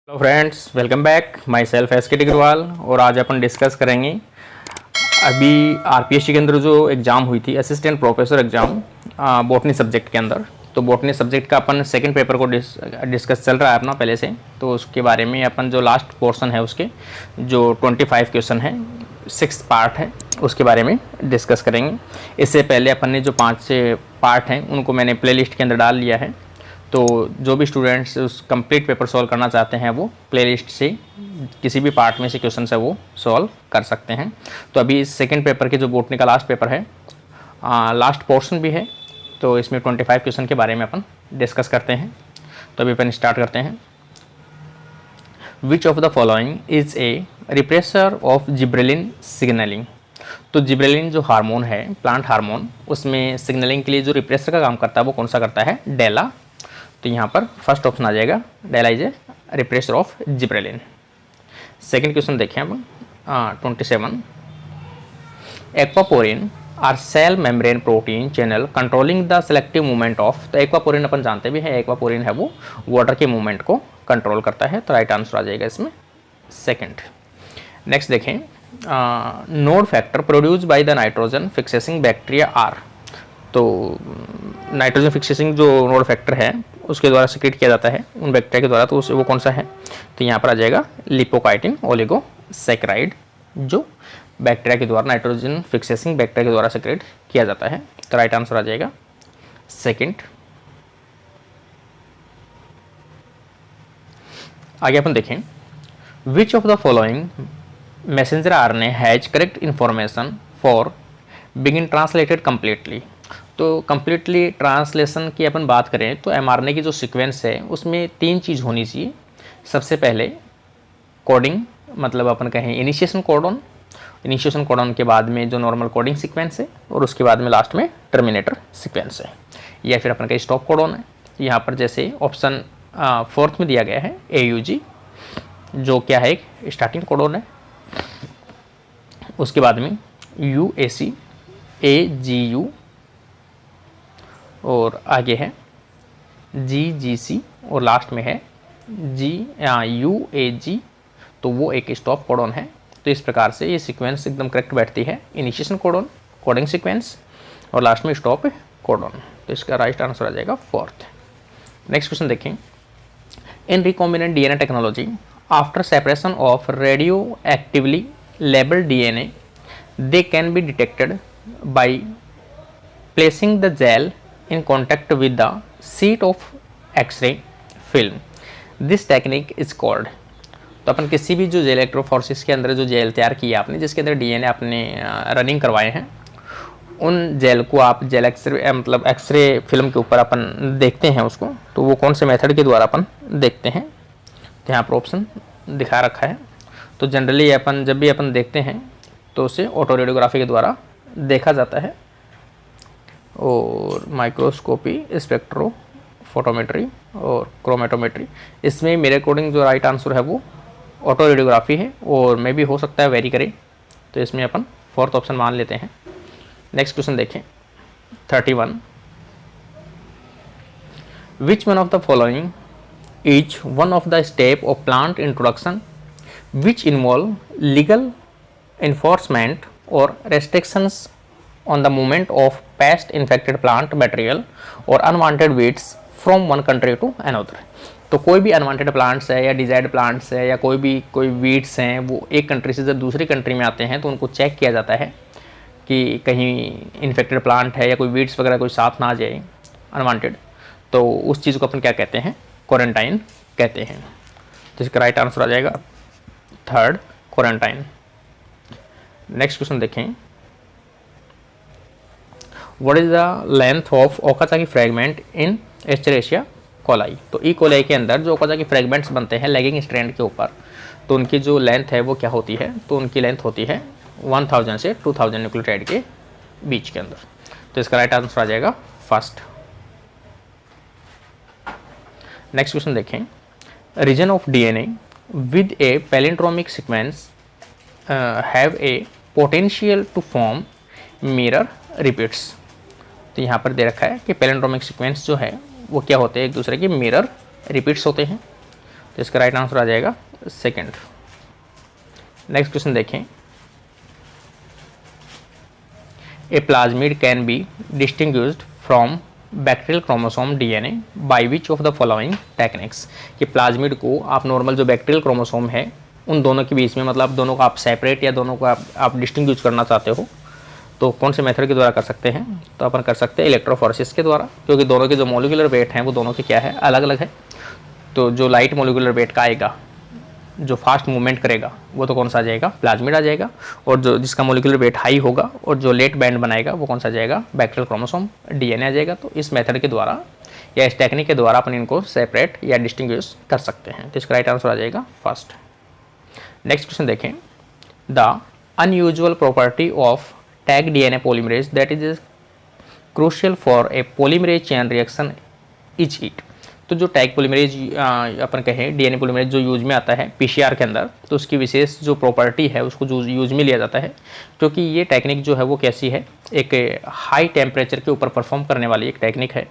Hello friends, welcome back. My self S के डिग्रवाल और आज अपन डिस्कस करेंगे अभी आरपीएससी के अंदर जो एग्ज़ाम हुई थी assistant professor exam botany subject के अंदर। तो बॉटनी सब्जेक्ट का अपन सेकंड पेपर को डिस्कस चल रहा है अपना पहले से। तो उसके बारे में अपन जो लास्ट पोर्शन है उसके जो 25 क्वेश्चन है, 6th पार्ट है, उसके बारे में डिस्कस करेंगे। इससे पहले अपन ने जो 5 पार्ट हैं उनको मैंने प्लेलिस्ट के अंदर डाल लिया है। तो जो भी स्टूडेंट्स उस कंप्लीट पेपर सॉल्व करना चाहते हैं वो प्लेलिस्ट से किसी भी पार्ट में से क्वेश्चन है वो सॉल्व कर सकते हैं। तो अभी इस सेकंड पेपर के जो बॉटनी का लास्ट पेपर है, लास्ट पोर्शन भी है, तो इसमें 25 क्वेश्चन के बारे में अपन डिस्कस करते हैं। तो अभी अपन स्टार्ट करते हैं। विच of the following is a repressor of gibberellin signalling. तो जिब्रेलिन जो हार्मोन है, प्लांट हार्मोन, उसमें सिग्नलिंग के लिए जो रिप्रेसर का काम करता है वो कौन सा करता है? डेला। तो यहाँ पर फर्स्ट ऑप्शन आ जाएगा, DELLA is a repressor of gibberellin. Second question देखें अब 27। Aquaporin are cell membrane protein channel controlling the selective movement of. तो एक्वापोरिन अपन जानते भी है, एक्वापोरिन है वो वाटर के मूवमेंट को कंट्रोल करता है। तो राइट आंसर आ जाएगा इसमें सेकंड। नेक्स्ट देखें, nod factor produce by the nitrogen fixing bacteria are. तो नाइट्रोजन फिक्सेसिंग जो नोड फैक्टर है उसके द्वारा सिक्रेट किया जाता है उन बैक्टीरिया के द्वारा, तो वो कौन सा है? तो यहाँ पर आ जाएगा लिपोकाइटिन ओलिगोसैकेराइड, जो बैक्टीरिया के द्वारा नाइट्रोजन फिक्सेसिंग बैक्टीरिया के द्वारा सिक्रेट किया जाता है। तो राइट आंसर आ जाएगा सेकंड। आगे अपन देखें, which of the following messenger RNA has correct information for begin translated completely. तो कंप्लीटली ट्रांसलेशन की अपन बात करें तो एमआरएनए की जो सीक्वेंस है उसमें 3 चीज़ होनी चाहिए। सबसे पहले कोडिंग, मतलब अपन कहें इनिशिएशन कोडॉन, इनिशिएशन कोडॉन के बाद में जो नॉर्मल कोडिंग सीक्वेंस है, और उसके बाद में लास्ट में टर्मिनेटर सीक्वेंस है, या फिर अपन कहें स्टॉप कोडॉन है। यहाँ पर जैसे ऑप्शन 4th में दिया गया है AUG, जो क्या है एक स्टार्टिंग कोडॉन है। उसके बाद में UAC, AGU, और आगे है GGC, और लास्ट में है UAG, तो वो एक स्टॉप कोडॉन है। तो इस प्रकार से ये सीक्वेंस एकदम करेक्ट बैठती है, इनिशिएशन कोडॉन, कोडिंग सीक्वेंस, और लास्ट में स्टॉप कोडॉन। तो इसका राइट आंसर आ जाएगा 4th। नेक्स्ट क्वेश्चन देखें, in recombinant DNA technology after separation of radioactively labelled DNA they can be detected by placing the gel in contact with the sheet of X-ray film. This technique is called। तो अपन किसी भी जो gel electrophoresis के अंदर जो jail तैयार किया आपने, जिसके अंदर DNA आपने रनिंग करवाए हैं, उन जेल को आप जेल एक्सरे मतलब एक्सरे फिल्म के ऊपर अपन देखते हैं उसको। तो वो कौन से मेथड के द्वारा अपन देखते हैं? तो यहाँ पर ऑप्शन दिखा रखा है। तो जनरली अपन जब भी अपन देखते हैं तो उसे ऑटो रेडियोग्राफी के द्वारा देखा जाता है, और माइक्रोस्कोपी, स्पेक्ट्रो फोटोमेट्री और क्रोमेटोमेट्री। इसमें मेरे अकॉर्डिंग जो राइट आंसर है वो ऑटो रेडियोग्राफी है, और मे भी हो सकता है वेरी करे, तो इसमें अपन 4th ऑप्शन मान लेते हैं। नेक्स्ट क्वेश्चन देखें 31। विच one of the following is one of the step of plant introduction which involve legal enforcement or restrictions on the movement of pest infected plant material or unwanted weeds from one country to another। तो कोई भी unwanted plants है या desired plants है या कोई weeds हैं, वो एक कंट्री से जब दूसरी कंट्री में आते हैं तो उनको चेक किया जाता है कि कहीं इन्फेक्टेड प्लांट है या कोई वीड्स वगैरह कोई साथ ना आ जाए अनवांटेड। तो उस चीज़ को अपन क्या कहते हैं? क्वारंटाइन कहते हैं। तो इसका राइट आंसर आ जाएगा 3rd, क्वारंटाइन। नेक्स्ट क्वेश्चन देखें, what is the length of Okazaki fragment in Escherichia coli. तो ई कोलाई के अंदर जो ओकाजाकी फ्रेगमेंट्स बनते हैं लैगिंग स्ट्रैंड के ऊपर, तो उनकी जो लेंथ है वो क्या होती है? तो उनकी लेंथ होती है 1000 से 2000 न्यूक्लियोटाइड के बीच के अंदर। तो इसका राइट आंसर आ जाएगा 1st। नेक्स्ट क्वेश्चन देखें, region of DNA with a palindromic sequence have a potential to form mirror repeats. तो यहाँ पर दे रखा है कि पैलिंड्रोमिक सीक्वेंस जो है वो क्या होते हैं? एक दूसरे के मिरर रिपीट्स होते हैं। तो इसका राइट आंसर आ जाएगा सेकंड। नेक्स्ट क्वेश्चन देखें, a plasmid can be distinguished from bacterial chromosome DNA by which of the following techniques. कि प्लाज्मिड को आप नॉर्मल जो बैक्टीरियल क्रोमोसोम है उन दोनों के बीच में, मतलब दोनों को आप सेपरेट या दोनों को आप डिस्टिंग्विश करना चाहते हो, तो कौन से मेथड के द्वारा कर सकते हैं? तो अपन कर सकते हैं इलेक्ट्रोफोरेसिस के द्वारा, क्योंकि दोनों के जो मोलिकुलर वेट हैं वो दोनों के क्या है, अलग अलग है। तो जो लाइट मोलिकुलर वेट का आएगा, जो फास्ट मूवमेंट करेगा, वो तो कौन सा आ जाएगा, प्लाज्मिड आ जाएगा। और जो जिसका मोलिकुलर वेट हाई होगा और जो लेट बैंड बनाएगा वो कौन सा आ जाएगा, बैक्टीरियल क्रोमोसोम डीएनए आ जाएगा। तो इस मेथड के द्वारा या इस टेक्निक के द्वारा अपन इनको सेपरेट या डिस्टिंग्विश कर सकते हैं। तो इसका राइट आंसर आ जाएगा फर्स्ट। नेक्स्ट क्वेश्चन देखें, the unusual property of tag DNA polymerase that is crucial for A polymerase chain reaction is it. तो जो टैग पॉलीमरेज अपन कहें डीएनए पॉलीमरेज जो यूज में आता है पीसीआर के अंदर, तो उसकी विशेष जो प्रॉपर्टी है उसको जो यूज में लिया जाता है, क्योंकि ये टेक्निक जो है वो कैसी है, एक हाई टेम्परेचर के ऊपर परफॉर्म करने वाली एक टेक्निक है,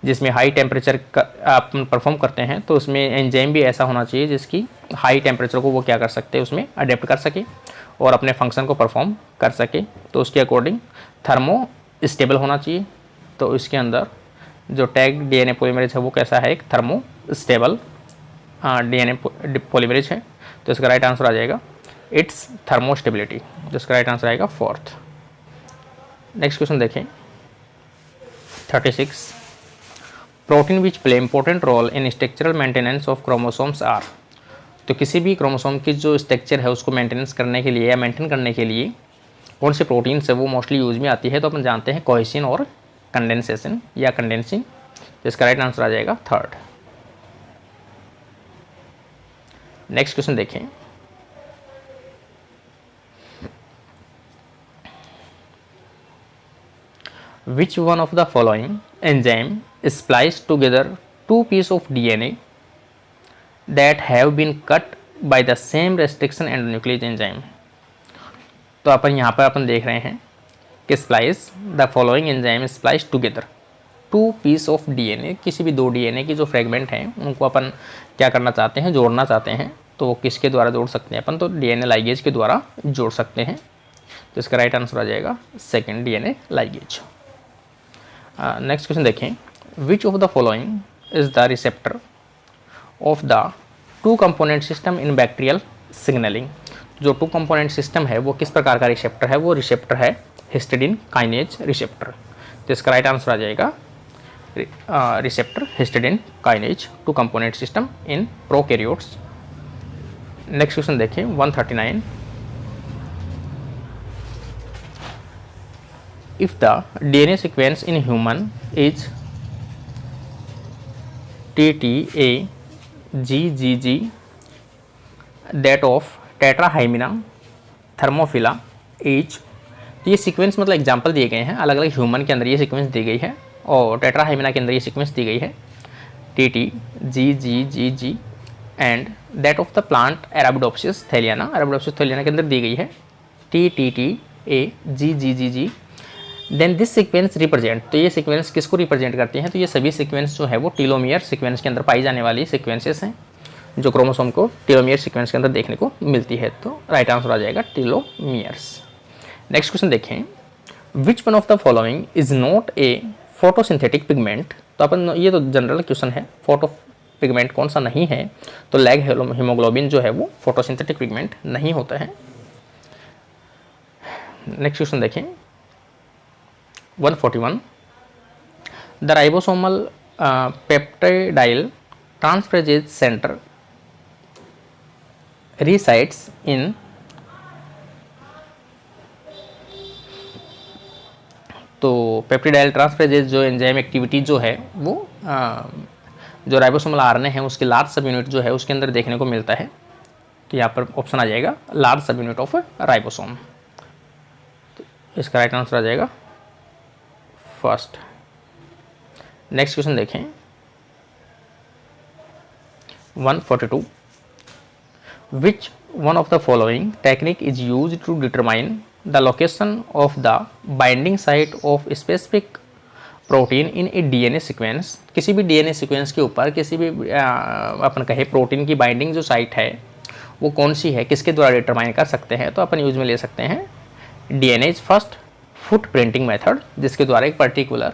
जिसमें हाई टेम्परेचर आप परफॉर्म करते हैं तो उसमें एंजाइम भी ऐसा होना चाहिए जिसकी हाई टेम्परेचर को वो क्या कर सकते हैं, उसमें अडेप्ट कर सके और अपने फंक्शन को परफॉर्म कर सके। तो उसके अकॉर्डिंग थर्मो स्टेबल होना चाहिए। तो इसके अंदर जो टैग डीएनए पॉलीमरेज है वो कैसा है, एक थर्मो स्टेबल डीएनए पॉलीमरेज है। तो इसका राइट आंसर आ जाएगा इट्स थर्मो स्टेबिलिटी। तो इसका राइट आंसर आएगा फोर्थ। नेक्स्ट क्वेश्चन देखें 36, protein which play important role in structural maintenance of chromosomes are. तो किसी भी क्रोमोसोम की जो स्ट्रक्चर है उसको मेंटेनेंस करने के लिए या मेंटेन करने के लिए कौन से प्रोटीन से वो मोस्टली यूज में आती है? तो अपन जानते हैं कोहेसिन और कंडेंसेशन या कंडेंसिंग। तो इसका राइट आंसर आ जाएगा थर्ड। नेक्स्ट क्वेश्चन देखें, which one of the following enzyme splice together two pieces of DNA that have been cut by the same restriction endonuclease enzyme। तो अपन यहाँ पर अपन देख रहे हैं कि splice the following enzyme splice together two piece of DNA, किसी भी दो डीएनए की जो फ्रेगमेंट हैं उनको अपन क्या करना चाहते हैं, जोड़ना चाहते हैं। तो वो किसके द्वारा जोड़ सकते हैं अपन? तो डीएनए लाइगेज के द्वारा जोड़ सकते हैं। तो इसका राइट आंसर आ जाएगा second, DNA ligase. Next question देखें, which of the following is the receptor of the two component system in bacterial signalling. जो टू कंपोनेंट सिस्टम है वो किस प्रकार का रिसेप्टर है? वो रिसेप्टर है हिस्टिडीन काइनेज रिसेप्टर। तो इसका राइट आंसर आ जाएगा receptor histidine kinase two component system in prokaryotes. Next question देखें 139, if the DNA sequence in human is TTAGGG that of Tetrahymena thermophila is, तो ये सीक्वेंस मतलब एग्जांपल दिए गए हैं, अलग अलग ह्यूमन के अंदर ये सीक्वेंस दी गई है और टेट्राहाइमिना के अंदर ये सीक्वेंस दी गई है TTGGGG and that of the plant Arabidopsis thaliana, Arabidopsis thaliana के अंदर दी गई है TTTAGGG। Then this sequence represent, तो ये सीक्वेंस किसको रिप्रेजेंट करती हैं? तो ये सभी सीक्वेंस जो है वो टीलोमियर सीक्वेंस के अंदर पाई जाने वाली सीक्वेंसेस हैं जो क्रोमोसोम को टीलोमियर सीक्वेंस के अंदर देखने को मिलती है। तो राइट आंसर आ जाएगा टीलोमियर्स। नेक्स्ट क्वेश्चन देखें, which one of the following is not A photosynthetic pigment. तो अपन ये तो जनरल क्वेश्चन है, फोटो पिगमेंट कौन सा नहीं है? तो लैग हीमोग्लोबिन जो है वो फोटोसिंथेटिक पिगमेंट नहीं होता है। नेक्स्ट क्वेश्चन देखें 141, the ribosomal peptidyl transferases centre resides in, तो पेप्टाइडाइल ट्रांसफरेजेज जो एंजाइम एक्टिविटी जो है वो जो राइबोसोमल आरएनए है उसके लार्ज सब यूनिट जो है उसके अंदर देखने को मिलता है। तो यहाँ पर ऑप्शन आ जाएगा लार्ज सब यूनिट ऑफ राइबोसोम। तो इसका राइट आंसर आ जाएगा फर्स्ट। नेक्स्ट क्वेश्चन देखें 142, which one of the following technique is used to determine the location of the binding site of specific protein in A DNA sequence, किसी भी DNA sequence के ऊपर किसी भी अपन कहे प्रोटीन की बाइंडिंग जो साइट है वो कौन सी है, किसके द्वारा डिटरमाइन कर सकते हैं, तो अपन यूज में ले सकते हैं DNA first foot printing method, जिसके द्वारा एक पर्टिकुलर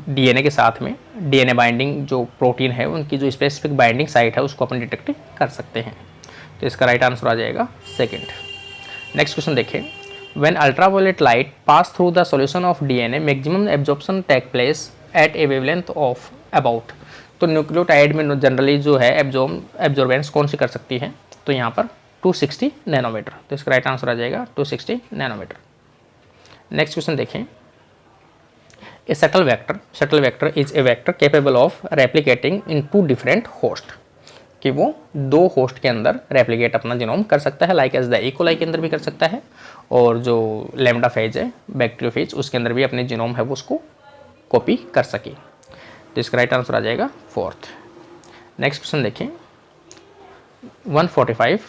डीएनए के साथ में डीएनए बाइंडिंग जो प्रोटीन है उनकी जो स्पेसिफिक बाइंडिंग साइट है उसको अपन डिटेक्ट कर सकते हैं। तो इसका राइट आंसर आ जाएगा सेकंड। नेक्स्ट क्वेश्चन देखें, when ultraviolet light pass through the solution of DNA maximum absorption take place at a wavelength of about, तो न्यूक्लियोटाइड में जनरली जो है एब्जॉर्बेंस कौन सी कर सकती है, तो यहाँ पर 260 नैनोमीटर। तो इसका राइट आंसर आ जाएगा 260 नैनोमीटर। नेक्स्ट क्वेश्चन देखें, a shuttle vector is a vector capable of replicating in 2 different host, कि वो 2 होस्ट के अंदर रेप्लिकेट अपना जीनोम कर सकता है, लाइक एज द इकोलाई के अंदर भी कर सकता है, और जो लैम्डा फेज है बैक्टीरियोफेज उसके अंदर भी अपने जीनोम है वो उसको कॉपी कर सके। तो इसका राइट आंसर आ जाएगा फोर्थ। नेक्स्ट क्वेश्चन देखें 145,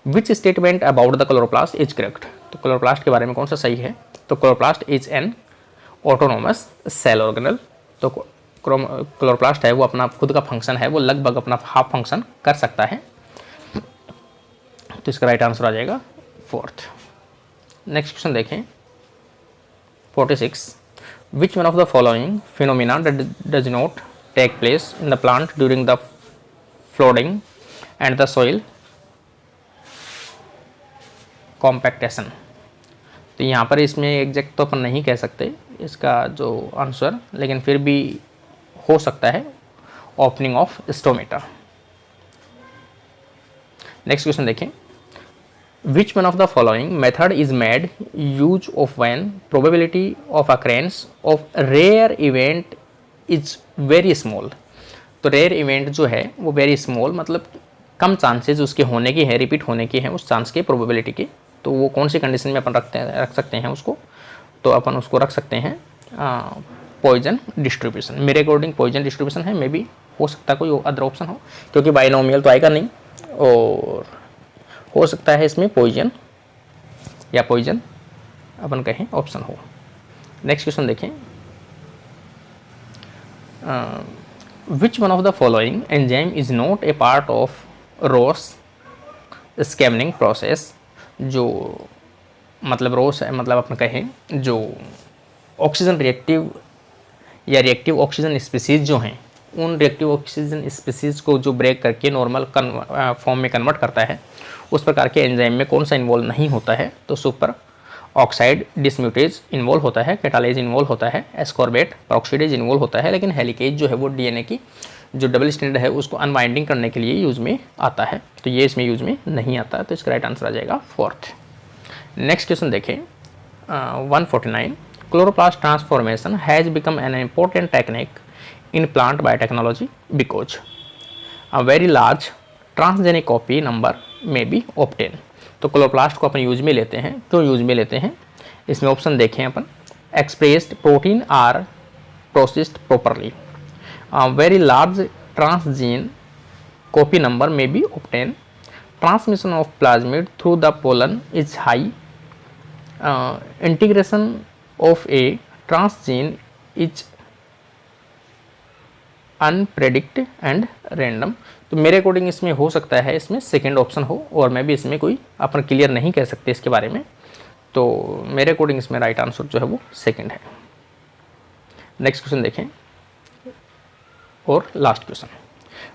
which statement about the chloroplast is correct, तो क्लोरोप्लास्ट के बारे में कौन सा सही है, तो chloroplast is an autonomous cell organelle, तो क्लोरोप्लास्ट है वो अपना खुद का फंक्शन है वो लगभग अपना हाफ फंक्शन कर सकता है। तो इसका राइट आंसर आ जाएगा फोर्थ। नेक्स्ट क्वेश्चन देखें 46, which one of the following phenomena does not take place in the plant during the flooding and the soil compaction, तो यहाँ पर इसमें एग्जैक्ट तो अपन नहीं कह सकते इसका जो आंसर, लेकिन फिर भी हो सकता है opening of stomata. Next question देखें, which one of the following method is made use of when probability of occurrence of rare event is very small, तो रेयर इवेंट जो है वो वेरी स्मॉल मतलब कम चांसेस उसके होने की है, रिपीट होने की है उस चांस के प्रोबेबिलिटी के, तो वो कौन सी कंडीशन में अपन रख सकते हैं उसको, तो अपन उसको रख सकते हैं पॉइजन डिस्ट्रीब्यूशन। मेरे अकॉर्डिंग पॉइजन डिस्ट्रीब्यूशन है, मे बी हो सकता है कोई अदर ऑप्शन हो, क्योंकि बाइनोमियल तो आएगा नहीं, और हो सकता है इसमें पॉइजन या पॉइजन अपन कहें ऑप्शन हो। नेक्स्ट क्वेश्चन देखें, which one of the following enzyme is not a part of ROS scavenging process, जो मतलब रोस है मतलब अपन कहें जो ऑक्सीजन रिएक्टिव या रिएक्टिव ऑक्सीजन स्पीसीज जो हैं उन रिएक्टिव ऑक्सीजन स्पीसीज को जो ब्रेक करके नॉर्मल फॉर्म में कन्वर्ट करता है उस प्रकार के एंजाइम में कौन सा इन्वॉल्व नहीं होता है, तो सुपर ऑक्साइड डिसम्यूटेज इन्वॉल्व होता है, कैटालेज इन्वॉल्व होता है, एस्कॉर्बेट परऑक्सीडेज इन्वॉल्व होता है, लेकिन हेलिकेज जो है वो डीएनए की जो डबल स्टैंडर्ड है उसको अनवाइंडिंग करने के लिए यूज में आता है, तो ये इसमें यूज में नहीं आता है, तो इसका राइट आंसर आ जाएगा फोर्थ। नेक्स्ट क्वेश्चन देखें 149, chloroplast transformation has become an important technique in plant biotechnology because a very large transgenic copy number में बी ऑब्टेन, तो क्लोरोप्लास्ट को अपन यूज में लेते हैं, क्यों यूज में लेते हैं, इसमें ऑप्शन देखें अपन, expressed protein are processed properly, very large transgene copy number में be obtain, transmission of plasmid through the pollen is high, integration of a transgene is unpredicted and random, तो मेरे अकॉर्डिंग इसमें हो सकता है इसमें सेकेंड ऑप्शन हो, और मैं भी इसमें कोई अपन क्लियर नहीं कह सकते इसके बारे में, तो मेरे अकॉर्डिंग इसमें राइट आंसर जो है वो सेकेंड है। नेक्स्ट क्वेश्चन देखें और last question,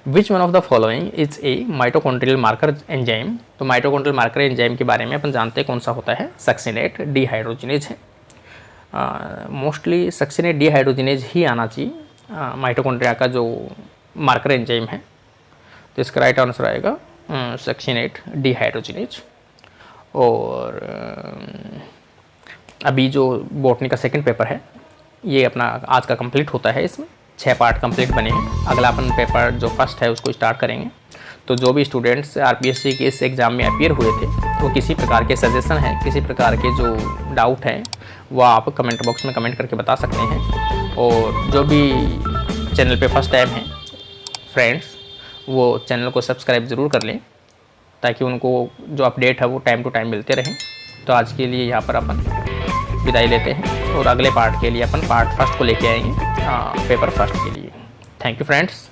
which one of the following is a mitochondrial marker enzyme, तो माइटोकॉन्ड्रियल मार्कर एंजाइम के बारे में अपन जानते हैं कौन सा होता है, सक्सिनेट डिहाइड्रोजिनेज है, मोस्टली सक्सिनेट डिहाइड्रोजिनेज ही आना चाहिए माइटोकॉन्ड्रिया का जो मार्कर एंजाइम है, तो इसका राइट आंसर आएगा सक्सिनेट डिहाइड्रोजिनेज। और अभी जो बॉटनी का सेकंड पेपर है ये अपना आज का कंप्लीट होता है, इसमें 6 पार्ट कंप्लीट बने हैं, अगला अपन पेपर जो फर्स्ट है उसको स्टार्ट करेंगे। तो जो भी स्टूडेंट्स आरपीएससी के इस एग्ज़ाम में अपीयर हुए थे वो किसी प्रकार के सजेशन हैं, किसी प्रकार के जो डाउट हैं वो आप कमेंट बॉक्स में कमेंट करके बता सकते हैं, और जो भी चैनल पे फर्स्ट टाइम है फ्रेंड्स वो चैनल को सब्सक्राइब ज़रूर कर लें ताकि उनको जो अपडेट है वो टाइम टू टाइम मिलते रहें। तो आज के लिए यहाँ पर अपन विदाई लेते हैं और अगले पार्ट के लिए अपन पार्ट फर्स्ट को लेके आएंगे पेपर फर्स्ट के लिए। Thank you friends.